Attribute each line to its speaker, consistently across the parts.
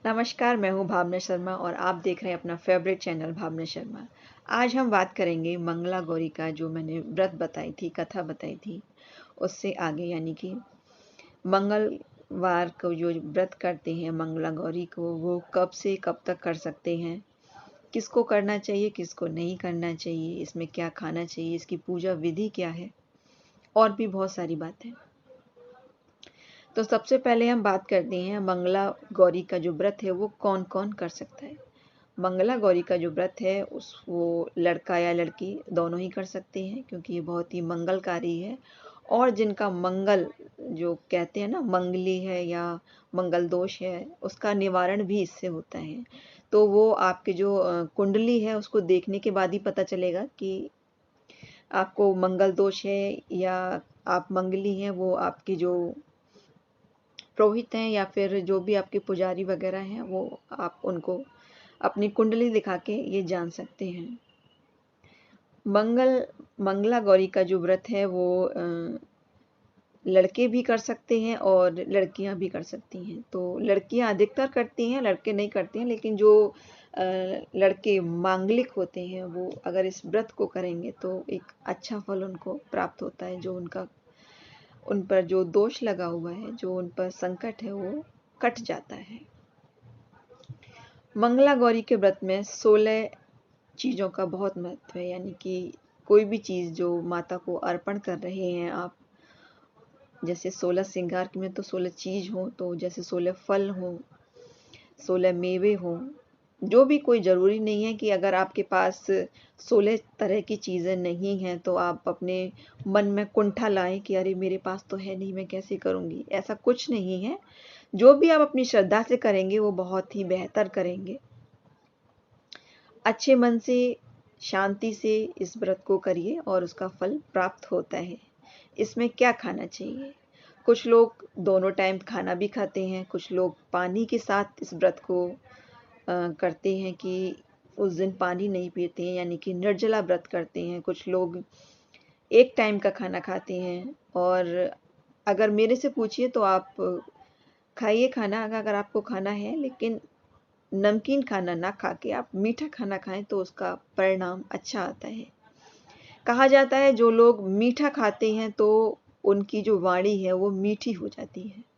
Speaker 1: नमस्कार, मैं हूँ भावना शर्मा और आप देख रहे हैं अपना फ़ेवरेट चैनल भावना शर्मा। आज हम बात करेंगे मंगला गौरी का जो मैंने व्रत बताई थी, कथा बताई थी, उससे आगे यानी कि मंगलवार को जो व्रत करते हैं मंगला गौरी को, वो कब से कब तक कर सकते हैं, किसको करना चाहिए, किसको नहीं करना चाहिए, इसमें क्या खाना चाहिए, इसकी पूजा विधि क्या है और भी बहुत सारी बातें। तो सबसे पहले हम बात करते हैं मंगला गौरी का जो व्रत है वो कौन-कौन कर सकता है। मंगला गौरी का जो व्रत है वो लड़का या लड़की दोनों ही कर सकते हैं क्योंकि ये बहुत ही मंगलकारी है और जिनका मंगल जो कहते हैं ना मंगली है या मंगल दोष है उसका निवारण भी इससे होता है। तो वो आपके जो कुंडली है उसको देखने के बाद ही पता चलेगा कि आपको मंगल दोष है या आप मंगली हैं। वो आपकी जो पुरोहित हैं या फिर जो भी आपके पुजारी वगैरह हैं वो आप उनको अपनी कुंडली दिखा के ये जान सकते हैं। मंगला गौरी का जो व्रत है वो लड़के भी कर सकते हैं और लड़कियां भी कर सकती हैं। तो लड़कियां अधिकतर करती हैं, लड़के नहीं करते हैं, लेकिन जो लड़के मांगलिक होते हैं वो अगर इस व्रत को करेंगे तो एक अच्छा फल उनको प्राप्त होता है। जो उन पर जो दोष लगा हुआ है, जो उन पर संकट है वो कट जाता है। मंगला गौरी के व्रत में 16 चीज़ों का बहुत महत्व है, यानी कि कोई भी चीज़ जो माता को अर्पण कर रहे हैं आप, जैसे 16 श्रृंगार में तो 16 चीज़ हो, तो जैसे 16 फल हों, 16 मेवे हों, जो भी कोई ज़रूरी नहीं है कि अगर आपके पास 16 तरह की चीज़ें नहीं हैं तो आप अपने मन में कुंठा लाएँ कि अरे मेरे पास तो है नहीं, मैं कैसे करूँगी? ऐसा कुछ नहीं है। जो भी आप अपनी श्रद्धा से करेंगे वो बहुत ही बेहतर करेंगे। अच्छे मन से, शांति से इस व्रत को करिए और उसका फल प्राप्त होता है। इसमें क्या खाना चाहिए? कुछ लोग दोनों टाइम खाना भी खाते हैं, कुछ लोग पानी के साथ इस व्रत को करते हैं कि उस दिन पानी नहीं पीते हैं, यानी कि निर्जला व्रत करते हैं। कुछ लोग एक टाइम का खाना खाते हैं और अगर मेरे से पूछिए तो आप खाइए खाना अगर आपको खाना है, लेकिन नमकीन खाना ना खा के आप मीठा खाना खाएँ तो उसका परिणाम अच्छा आता है। कहा जाता है जो लोग मीठा खाते हैं तो उनकी जो वाणी है वो मीठी हो जाती है।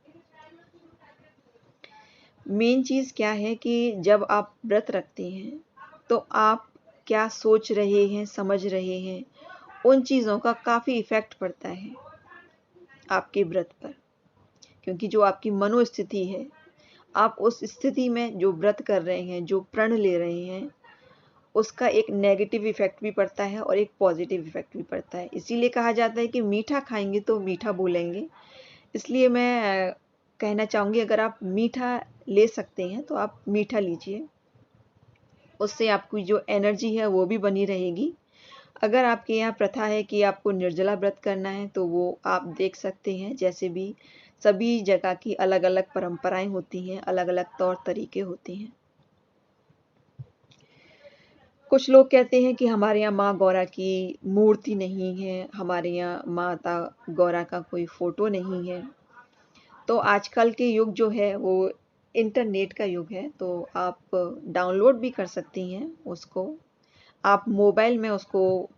Speaker 1: मेन चीज़ क्या है कि जब आप व्रत रखते हैं तो आप क्या सोच रहे हैं, समझ रहे हैं, उन चीज़ों का काफ़ी इफ़ेक्ट पड़ता है आपके व्रत पर। क्योंकि जो आपकी मनोस्थिति है, आप उस स्थिति में जो व्रत कर रहे हैं, जो प्रण ले रहे हैं, उसका एक नेगेटिव इफ़ेक्ट भी पड़ता है और एक पॉज़िटिव इफ़ेक्ट भी पड़ता है। इसीलिए कहा जाता है कि मीठा खाएँगे तो मीठा बोलेंगे। इसलिए मैं कहना चाहूँगी अगर आप मीठा ले सकते हैं तो आप मीठा लीजिए। उससे आपकी जो एनर्जी है वो भी बनी रहेगी। अगर आपके यहाँ प्रथा है कि आपको निर्जला व्रत करना है तो वो आप देख सकते हैं। जैसे भी सभी जगह की अलग-अलग परंपराएँ होती हैं, अलग-अलग तौर तरीके होते हैं। कुछ लोग कहते हैं कि हमारे यहाँ माँ गौरा की मूर्ति नहीं है, हमारे यहाँ माता गौरा का कोई फ़ोटो नहीं है। तो आजकल के युग जो है वो इंटरनेट का युग है, तो आप डाउनलोड भी कर सकती हैं उसको। आप मोबाइल में उसको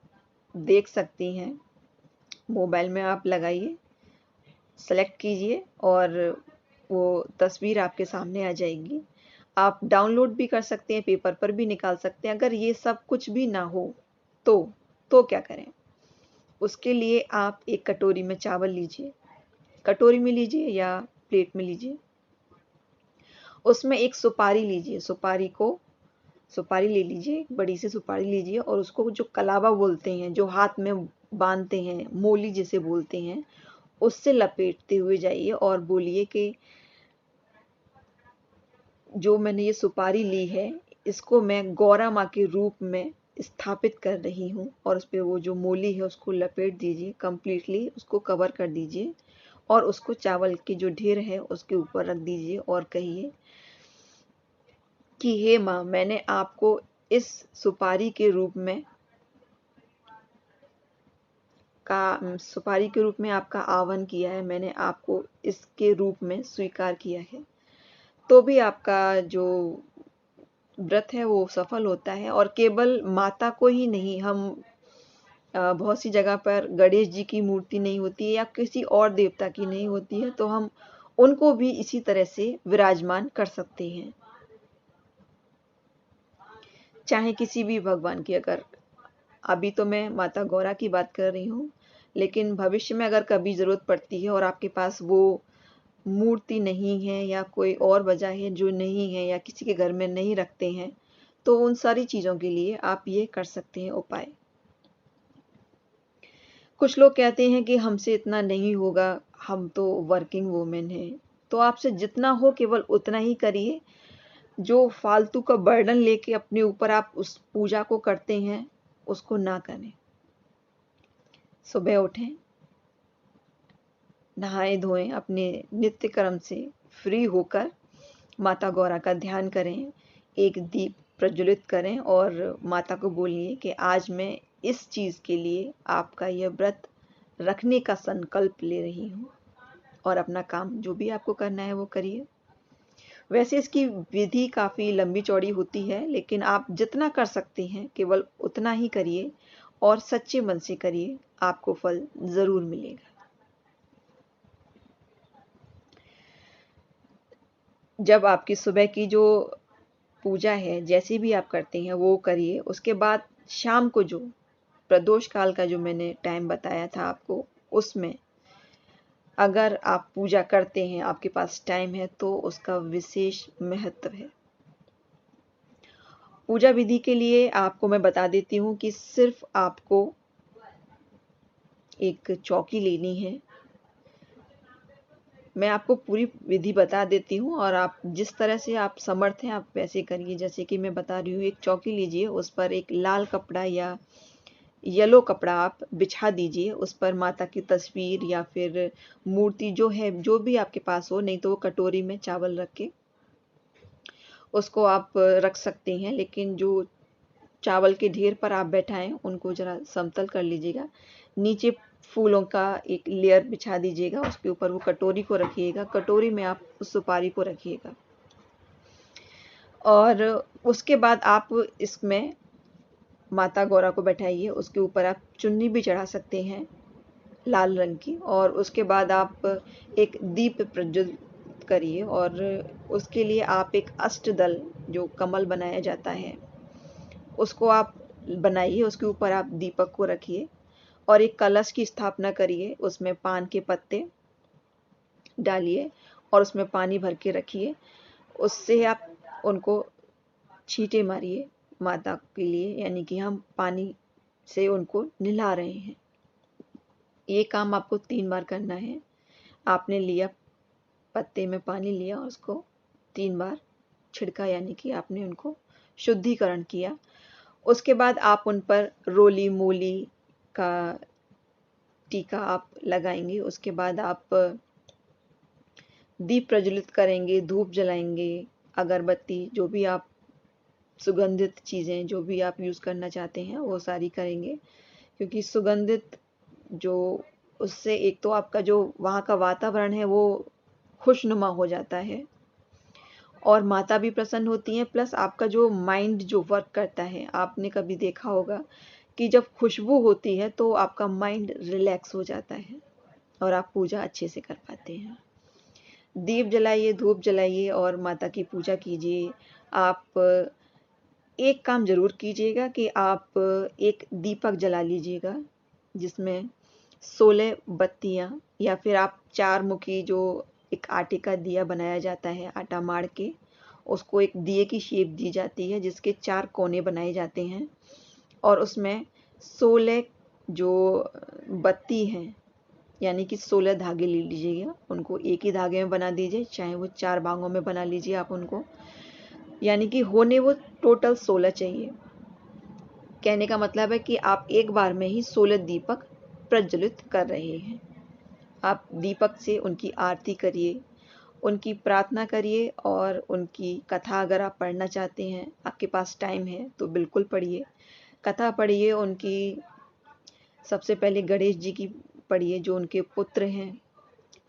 Speaker 1: देख सकती हैं। मोबाइल में आप लगाइए, सेलेक्ट कीजिए और वो तस्वीर आपके सामने आ जाएगी। आप डाउनलोड भी कर सकते हैं, पेपर पर भी निकाल सकते हैं। अगर ये सब कुछ भी ना हो तो, क्या करें? उसके लिए आप एक कटोरी में चावल लीजिए, कटोरी में लीजिए या प्लेट में लीजिए। उसमें एक सुपारी लीजिए, सुपारी ले लीजिए, एक बड़ी सी सुपारी लीजिए और उसको जो कलावा बोलते हैं, जो हाथ में बाँधते हैं, मोली जिसे बोलते हैं, उससे लपेटते हुए जाइए और बोलिए कि जो मैंने ये सुपारी ली है, इसको मैं गौरा माँ के रूप में स्थापित कर रही हूँ और उसपे वो जो मोली है उसको लपेट दीजिए, कंप्लीटली उसको कवर कर दीजिए और उसको चावल की जो ढेर है उसके ऊपर रख दीजिए और कहिए कि हे माँ, मैंने आपको इस सुपारी के रूप में सुपारी के रूप में आपका आह्वान किया है, मैंने आपको इसके रूप में स्वीकार किया है। तो भी आपका जो व्रत है वो सफल होता है। और केवल माता को ही नहीं, हम बहुत सी जगह पर गणेश जी की मूर्ति नहीं होती है या किसी और देवता की नहीं होती है, तो हम उनको भी इसी तरह से विराजमान कर सकते हैं। चाहे किसी भी भगवान की, अगर अभी तो मैं माता गौरा की बात कर रही हूँ, लेकिन भविष्य में अगर कभी ज़रूरत पड़ती है और आपके पास वो मूर्ति नहीं है या कोई और वजह है जो नहीं है या किसी के घर में नहीं रखते हैं, तो उन सारी चीज़ों के लिए आप ये कर सकते हैं उपाय। कुछ लोग कहते हैं कि हमसे इतना नहीं होगा, हम तो वर्किंग वूमेन हैं। तो आपसे जितना हो केवल उतना ही करिए। जो फालतू का बर्डन लेके अपने ऊपर आप उस पूजा को करते हैं, उसको ना करें। सुबह उठें, नहाएं धोएं, अपने नित्य कर्म से फ्री होकर माता गौरा का ध्यान करें, एक दीप प्रज्वलित करें और माता को बोलिए कि आज मैं इस चीज़ के लिए आपका यह व्रत रखने का संकल्प ले रही हूँ, और अपना काम जो भी आपको करना है वो करिए। वैसे इसकी विधि काफ़ी लंबी चौड़ी होती है, लेकिन आप जितना कर सकते हैं केवल उतना ही करिए और सच्चे मन से करिए, आपको फल ज़रूर मिलेगा। जब आपकी सुबह की जो पूजा है, जैसे भी आप करते हैं वो करिए। उसके बाद शाम को जो प्रदोष काल का जो मैंने टाइम बताया था आपको, उसमें अगर आप पूजा करते हैं, आपके पास टाइम है, तो उसका विशेष महत्व है। पूजा विधि के लिए आपको मैं बता देती हूँ कि सिर्फ आपको एक चौकी लेनी है। मैं आपको पूरी विधि बता देती हूँ और आप जिस तरह से आप समर्थ हैं, आप वैसे करिए। जैसे कि मैं बता रही हूँ, एक चौकी लीजिए, उस पर एक लाल कपड़ा या येलो कपड़ा आप बिछा दीजिए। उस पर माता की तस्वीर या फिर मूर्ति जो है, जो भी आपके पास हो, नहीं तो वो कटोरी में चावल रख के उसको आप रख सकते हैं। लेकिन जो चावल के ढेर पर आप बैठाएं, उनको ज़रा समतल कर लीजिएगा। नीचे फूलों का एक लेयर बिछा दीजिएगा, उसके ऊपर वो कटोरी को रखिएगा, कटोरी में आप उस सुपारी को रखिएगा। और उसके बाद आप इसमें माता गौरा को बैठाइए, उसके ऊपर आप चुन्नी भी चढ़ा सकते हैं लाल रंग की। और उसके बाद आप एक दीप प्रज्वलित करिए और उसके लिए आप एक अष्टदल, जो कमल बनाया जाता है, उसको आप बनाइए। उसके ऊपर आप दीपक को रखिए और एक कलश की स्थापना करिए। उसमें पान के पत्ते डालिए और उसमें पानी भर के रखिए। उससे आप उनको छींटे मारिए माता के लिए, यानी कि हम पानी से उनको नहला रहे हैं। ये काम आपको 3 बार करना है। आपने लिया, पत्ते में पानी लिया, उसको 3 बार छिड़का, यानी कि आपने उनको शुद्धिकरण किया। उसके बाद आप उन पर रोली मूली का टीका आप लगाएंगे। उसके बाद आप दीप प्रज्वलित करेंगे, धूप जलाएंगे, अगरबत्ती, जो भी आप सुगंधित चीज़ें जो भी आप यूज़ करना चाहते हैं वो सारी करेंगे। क्योंकि सुगंधित जो, उससे एक तो आपका जो वहाँ का वातावरण है वो खुशनुमा हो जाता है और माता भी प्रसन्न होती हैं। प्लस आपका जो माइंड जो वर्क करता है, आपने कभी देखा होगा कि जब खुशबू होती है तो आपका माइंड रिलैक्स हो जाता है और आप पूजा अच्छे से कर पाते हैं। दीप जलाइए, धूप जलाइए और माता की पूजा कीजिए। आप एक काम ज़रूर कीजिएगा कि आप एक दीपक जला लीजिएगा, जिसमें 16 बत्तियाँ, या फिर आप 4 मुखी जो एक आटे का दिया बनाया जाता है, आटा माड़ के उसको एक दिए की शेप दी जाती है, जिसके 4 कोने बनाए जाते हैं और उसमें 16 जो बत्ती हैं, यानी कि 16 धागे ले लीजिएगा। उनको एक ही धागे में बना दीजिए, चाहे वो 4 भागों में बना लीजिए आप उनको, यानी कि होने वो टोटल 16 चाहिए। कहने का मतलब है कि आप एक बार में ही 16 दीपक प्रज्वलित कर रहे हैं। आप दीपक से उनकी आरती करिए, उनकी प्रार्थना करिए और उनकी कथा अगर आप पढ़ना चाहते हैं, आपके पास टाइम है तो बिल्कुल पढ़िए। कथा पढ़िए उनकी। सबसे पहले गणेश जी की पढ़िए जो उनके पुत्र हैं,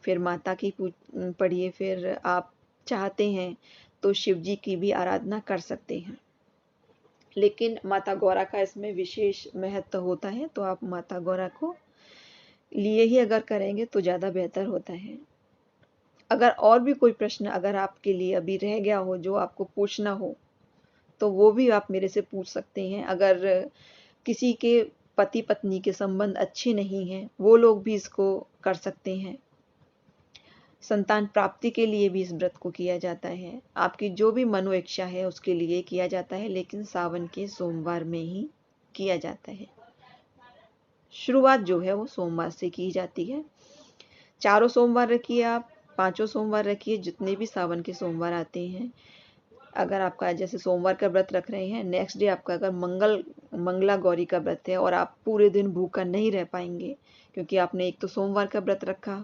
Speaker 1: फिर माता की पढ़िए, फिर आप चाहते हैं तो शिव जी की भी आराधना कर सकते हैं। लेकिन माता गौरा का इसमें विशेष महत्व होता है, तो आप माता गौरा को लिए ही अगर करेंगे तो ज़्यादा बेहतर होता है। अगर और भी कोई प्रश्न अगर आपके लिए अभी रह गया हो जो आपको पूछना हो, तो वो भी आप मेरे से पूछ सकते हैं। अगर किसी के पति पत्नी के संबंध अच्छे नहीं हैं, वो लोग भी इसको कर सकते हैं। संतान प्राप्ति के लिए भी इस व्रत को किया जाता है। आपकी जो भी मनोइच्छा है उसके लिए किया जाता है, लेकिन सावन के सोमवार में ही किया जाता है। शुरुआत जो है वो सोमवार से की जाती है। चारों सोमवार रखिए आप, पांचों सोमवार रखिए, जितने भी सावन के सोमवार आते हैं। अगर आपका जैसे सोमवार का व्रत रख रहे हैं, नेक्स्ट डे आपका अगर मंगला गौरी का व्रत है और आप पूरे दिन भूखा नहीं रह पाएंगे क्योंकि आपने एक तो सोमवार का व्रत रखा,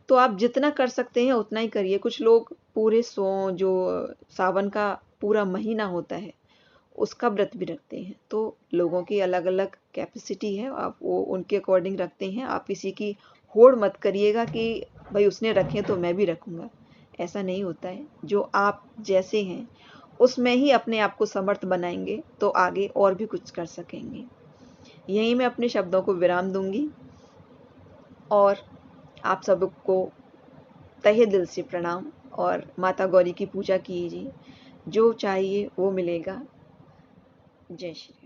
Speaker 1: तो आप जितना कर सकते हैं उतना ही करिए। कुछ लोग पूरे जो सावन का पूरा महीना होता है उसका व्रत भी रखते हैं। तो लोगों की अलग अलग कैपेसिटी है, आप वो उनके अकॉर्डिंग रखते हैं। आप किसी की होड़ मत करिएगा कि भाई उसने रखे तो मैं भी रखूँगा, ऐसा नहीं होता है। जो आप जैसे हैं उसमें ही अपने आप को समर्थ बनाएंगे तो आगे और भी कुछ कर सकेंगे। यहीं मैं अपने शब्दों को विराम दूंगी और आप सबको तहे दिल से प्रणाम। और माता गौरी की पूजा कीजिए, जो चाहिए वो मिलेगा। जय श्री